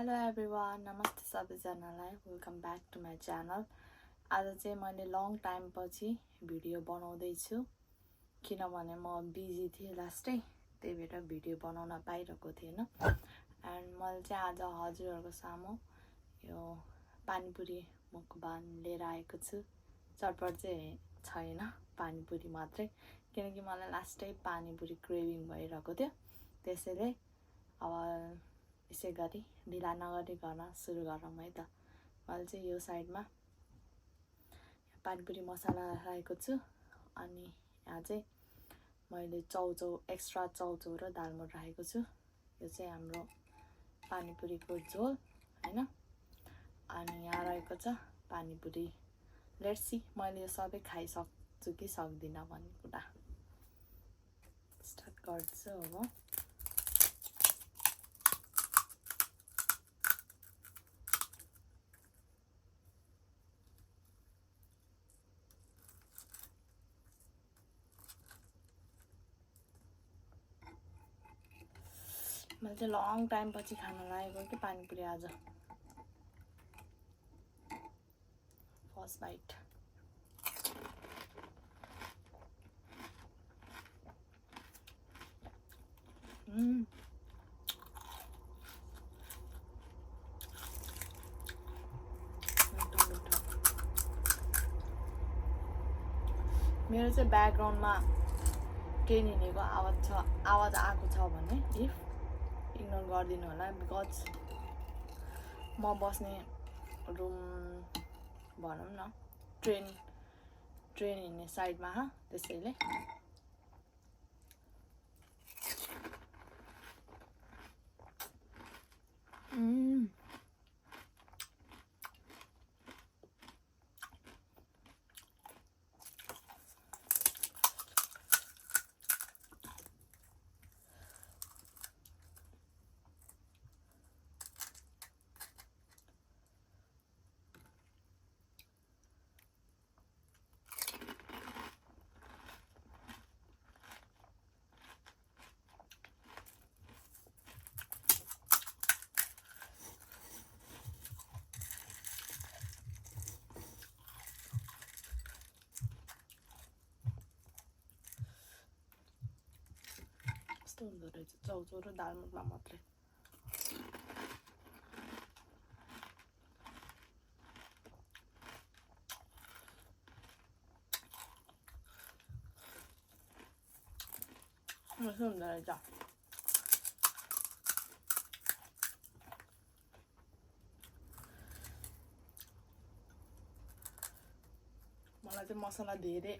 Hello everyone, नमस्ते सबैजनालाई। Welcome back to my channel. आज चाहिँ मैले लङ टाइम पछि भिडियो बनाउँदैछु किनभने म बिजी थिएँ लास्टै, त्यही भएर भिडियो बनाउन पाइरहेको थिएन। एन्ड मैले चाहिँ आज हजुरहरूको सामु यो पानीपुरी मुखबान लिएर आएको छु। चटपट चाहिँ छैन, पानीपुरी मात्रै, किनकि मलाई लास्टै पानीपुरी क्रेभिङ भइरहेको थियो। त्यसैले अब यसै गरी ढिला नगरिकन सुरु गरौँ है त। मैले चाहिँ यो साइडमा पानीपुरी मसला राखेको छु, अनि यहाँ चाहिँ मैले चाउचाउ एक्स्ट्रा चाउचाउ र दालमोट राखेको छु। यो चाहिँ हाम्रो पानीपुरीको झोल हैन। अनि यहाँ रहेको छ पानीपुरी। लेट्स सी मैले यो सबै खाइसक्छु कि सक्दिनँ भन्ने कुरा। स्टार्ट गर्छु अब। मैले चाहिँ लङ टाइम पछि खान लागेको कि पानीपुरी आज। First bite. मेरो चाहिँ ब्याकग्राउन्डमा केही हिँडेको आवाज आएको छ भने इग्नोर गरिदिनु होला, बिकज म बस्ने रुम भनौँ न ट्रेन हिँड्ने साइडमा त्यसैले। यस्तो हुँदो रहेछ चाउचाउ र दालमोटमा मात्रै। यस्तो हुँदो रहेछ। मलाई चाहिँ मसला धेरै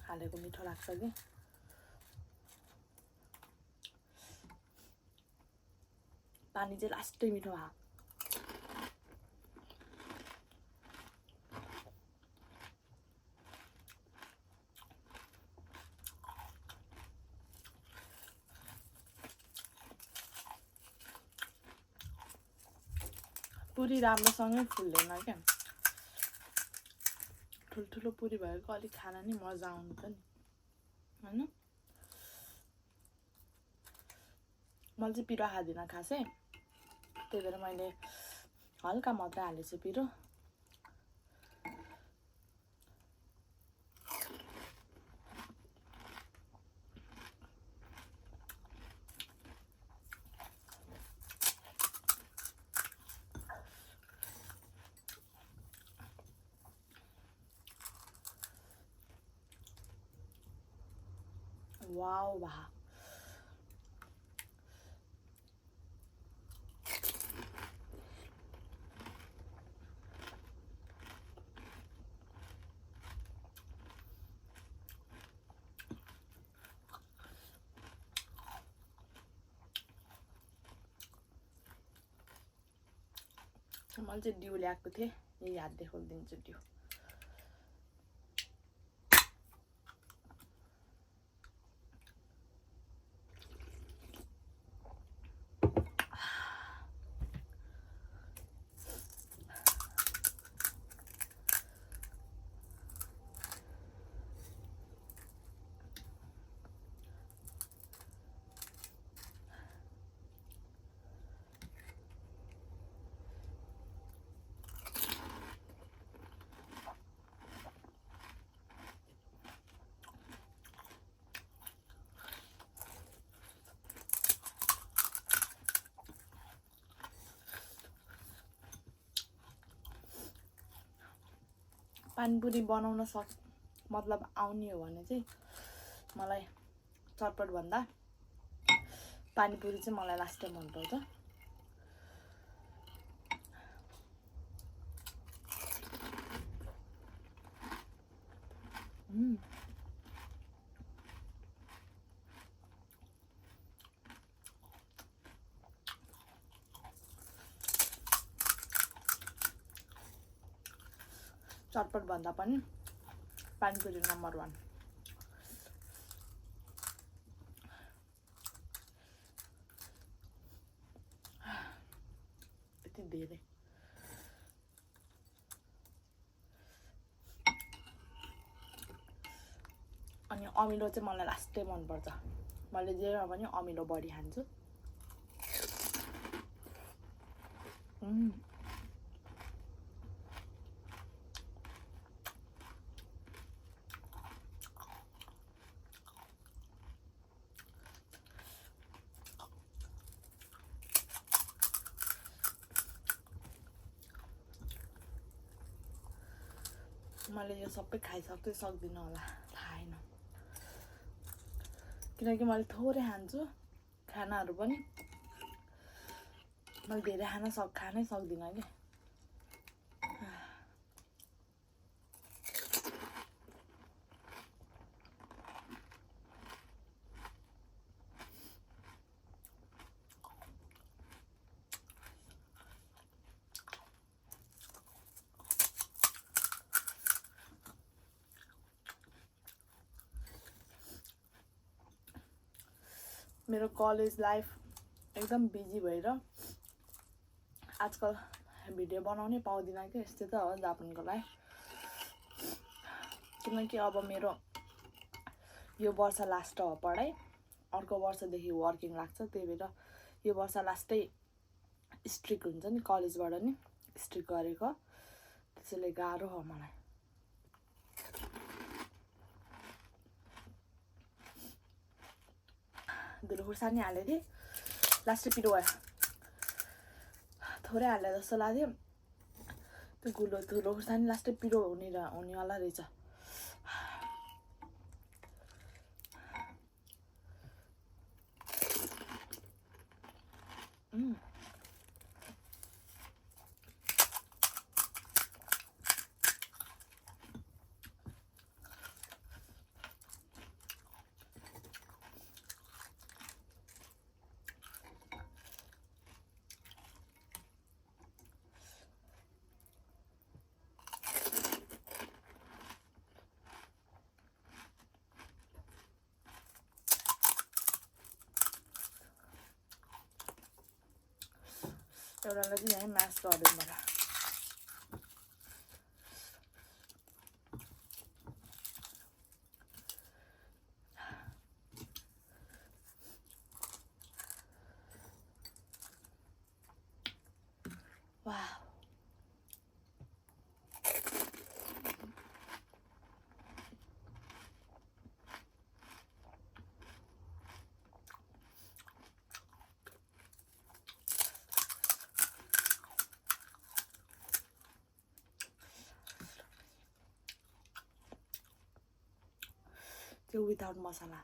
हालेको मिठो लाग्छ कि। पानी चाहिँ लास्टै मिठो भयो। पुरी राम्रोसँगै फुल्दैन क्या। ठुल्ठुलो पुरी भएको अलिक खान नि मजा आउँछ नि हैन। मैले चाहिँ पिरो खाँदिनँ खासै, त्यही भएर मैले हल्का मात्रै हालेछु पिरो। वाउ वाह। मैले चाहिँ डिउ ल्याएको थिएँ, यही हात देखाइदिन्छु डिउ। पानीपुरी बनाउन मतलब आउने हो भने चाहिँ मलाई चटपट भन्दा पानीपुरी चाहिँ मलाई लास्ट टाइम मन पर्छ। चटपट भन्दा पनि पानीपुरी नम्बर 1। यति धेरै अनि अमिलो चाहिँ मलाई लास्टै मन पर्छ। मैले जेमा पनि अमिलो बढी खान्छु। मैले यो सबै खाइसक्दै सक्दिनँ होला, थाहा छैन, किनकि मैले थोरै खान्छु खानाहरू पनि। मैले धेरै खानै सक्दिनँ कि। मेरो कलेज लाइफ एकदम बिजी भएर आजकल भिडियो बनाउनै पाउँदिनँ कि। यस्तै त हो जापानको लाइफ। किनकि अब मेरो यो वर्ष लास्ट हो पढाइ, अर्को वर्षदेखि वर्किङ लाग्छ। त्यही भएर यो वर्ष लास्टै स्ट्रिक हुन्छ नि कलेजबाट नि स्ट्रिक गरेको, त्यसैले गाह्रो हो मलाई। धुलो खुर्सानी हालेको थिएँ, लास्टै पिरो भयो। थोरै हाले जस्तो लाग्यो। त्यो धुलो खुर्सानी लास्टै पिरो हुनेवाला रहेछ। एउटालाई चाहिँ यहीँ म्यास गरिदिउँ मलाई। वाह, त्यो विदाउट मसला।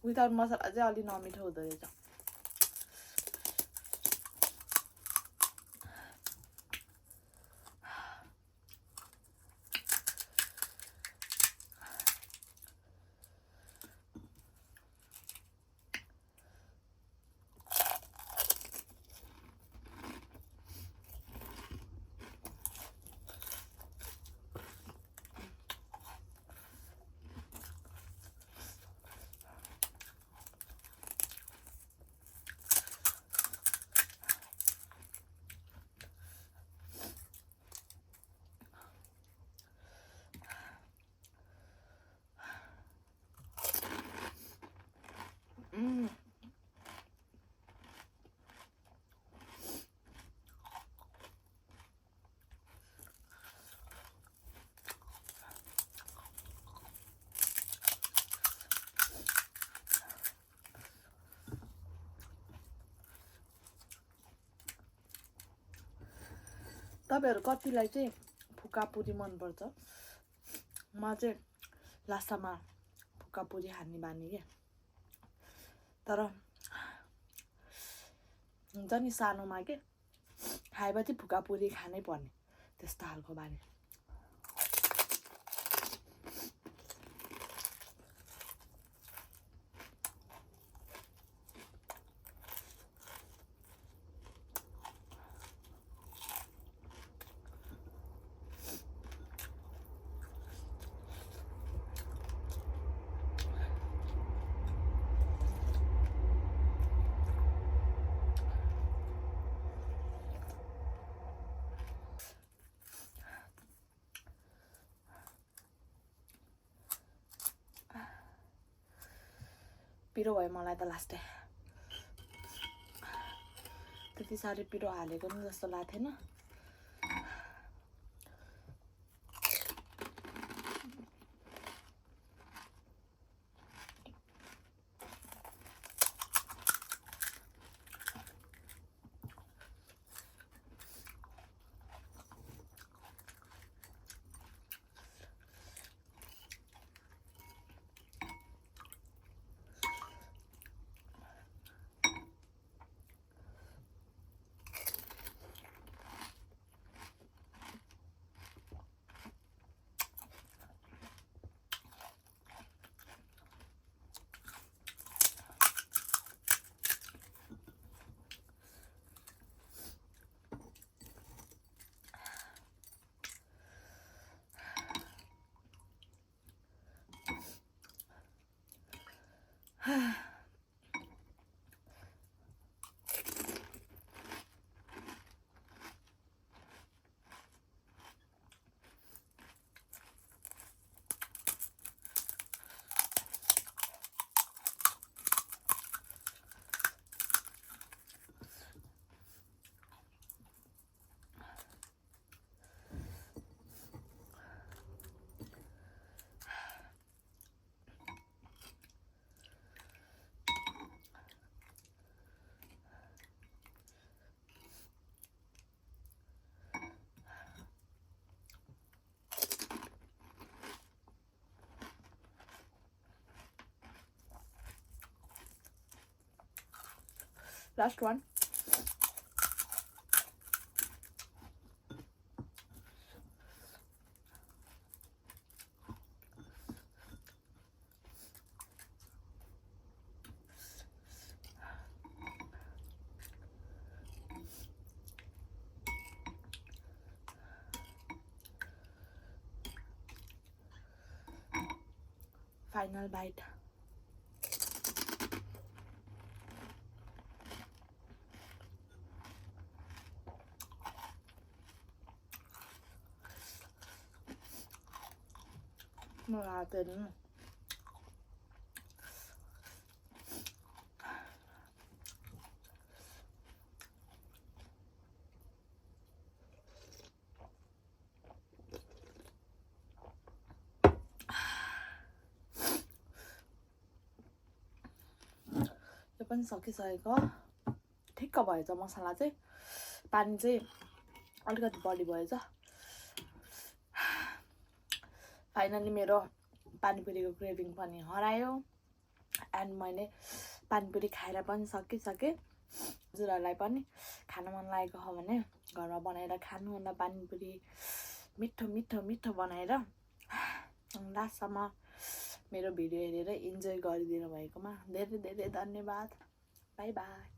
विदाउट मसला चाहिँ अलि नमिठो हुँदो रहेछ। तपाईहरु कतिलाई चाहिँ फुकापुरी मन पर्छ म चाहिँ लास्टमा फुकापुरी खाने बानी के तर हुन्छ नि सानोमा के खाएपछि फुकापुरी खानै पर्ने त्यस्तो खालको बानी पिरो भयो मलाई त लास्टै त्यति साह्रै पिरो हालेको नि जस्तो लाग्थेन Last one. Final bite. No natin. यो पनि सकिसकेको ठिक्क भएछ मसला चाहिँ पानी चाहिँ अलिकति बढी भएछ फाइनली मेरो पानीपुरीको क्रेभिङ पनि हरायो एन्ड मैले पानीपुरी खाएर पनि सकिसके हजुरहरूलाई पनि खान मन लागेको हो भने घरमा बनाएर खानु होला पानीपुरी मिठो मिठो मिठो बनाएर लास्टसम्म मेरो भिडियो हेरेर इन्जोय गरिदिनु भएकोमा धेरै धेरै धन्यवाद बाइ बाइ